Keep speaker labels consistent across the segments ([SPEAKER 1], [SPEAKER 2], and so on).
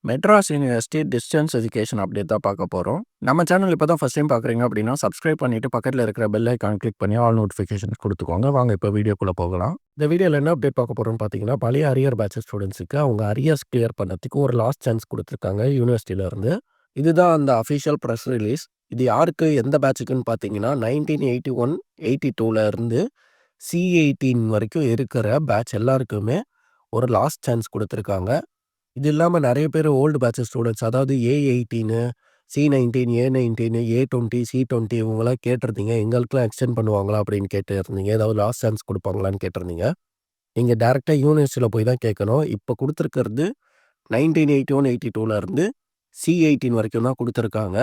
[SPEAKER 1] Madras university distance education update தான் பார்க்க போகிறோம். நம்ம சேனல் இப்போ தான் ஃபஸ்ட் டைம் பார்க்குறீங்க அப்படின்னா சப்ஸ்கிரைப் பண்ணிட்டு பக்கத்தில் இருக்கிற பெல் ஐக்கான் கிளிக் பண்ணி ஆல் நோட்டிஃபிகேஷன் கொடுத்துக்கோங்க. வாங்க இப்போ வீடியோக்குள்ளே போகலாம். இந்த வீடியோவில் என்ன அப்டேட் பார்க்க போகிறோம்னு பார்த்தீங்கன்னா, பழைய அரியர் பேட்ச் ஸ்டூடெண்ட்ஸுக்கு அவங்க அரியர்ஸ் கிளியர் பண்ணதுக்கு ஒரு லாஸ்ட் சான்ஸ் கொடுத்துருக்காங்க யூனிவர்சிட்டியிலேருந்து. இதுதான் அந்த அஃபிஷியல் ப்ரெஸ் ரிலீஸ். இது யாருக்கு எந்த பேட்சுக்குன்னு பார்த்தீங்கன்னா 1981, 82ல இருந்து C18 வரைக்கும் இருக்கிற பேட்ச் எல்லாருக்குமே ஒரு லாஸ்ட் சான்ஸ் கொடுத்துருக்காங்க. இது இல்லாமல் நிறைய பேர் ஓல்டு பேட்ச் ஸ்டூடெண்ட்ஸ், அதாவது A18, C19, A19, A20, C20 இவங்களாம் கேட்டிருந்தீங்க. எங்களுக்குலாம் எக்ஸ்டெண்ட் பண்ணுவாங்களா அப்படின்னு கேட்டிருந்தீங்க. ஏதாவது லாஸ்ட் சான்ஸ் கொடுப்பாங்களான்னு கேட்டிருந்தீங்க. நீங்கள் டேரெக்டாக யூனிவர்சிட்டியில் போய் தான் கேட்கணும். இப்போ கொடுத்துருக்கிறது 1981, 82ல இருந்து C18 வரைக்கும் தான் கொடுத்துருக்காங்க.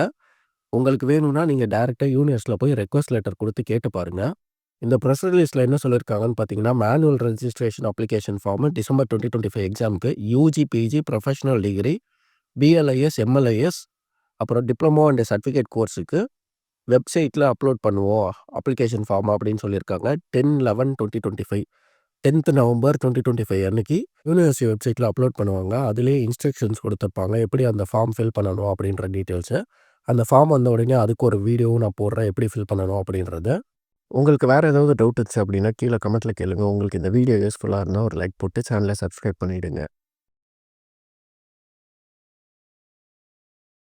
[SPEAKER 1] உங்களுக்கு வேணும்னா நீங்கள் டேரெக்டாக யூனிவர்சிட்டியில் போய் ரெக்வஸ்ட் லெட்டர் கொடுத்து கேட்டு பாருங்கள். இந்த ப்ரெஸ் ரிலீஸில் என்ன சொல்லியிருக்காங்கன்னு பார்த்தீங்கன்னா, manual registration application form December 2025 எக்ஸாமுக்கு UG, PG, professional degree, BLIS, MLIS, அப்புறம் டிப்ளமோ அண்ட் சர்டிஃபிகேட் கோர்ஸுக்கு வெப்சைட்டில் அப்லோட் பண்ணுவோம் அப்ளிகேஷன் ஃபார்ம் அப்படின்னு சொல்லியிருக்காங்க. 10/11/2025 10th நவம்பர் 2025 அன்னைக்கு யூனிவர்சிட்டி வெப்சைட்டில் அப்லோட் பண்ணுவாங்க. அதிலே இன்ஸ்ட்ரக்ஷன்ஸ் கொடுத்துருப்பாங்க எப்படி அந்த ஃபார்ம் ஃபில் பண்ணணும் அப்படின்ற டீட்டெயில்ஸு. அந்த ஃபார்ம் வந்த உடனே அதுக்கு ஒரு வீடியோவும் நான் போடுறேன் எப்படி ஃபில் பண்ணணும் அப்படின்றத. உங்களுக்கு வேறு ஏதாவது டவுட் இருந்துச்சு அப்படின்னா கீழே கமெண்ட்டில் கேளுங்க. உங்களுக்கு இந்த வீடியோ யூஸ்ஃபுல்லாக இருந்தால் ஒரு லைக் போட்டு சேனலை சப்ஸ்கிரைப் பண்ணிவிடுங்க.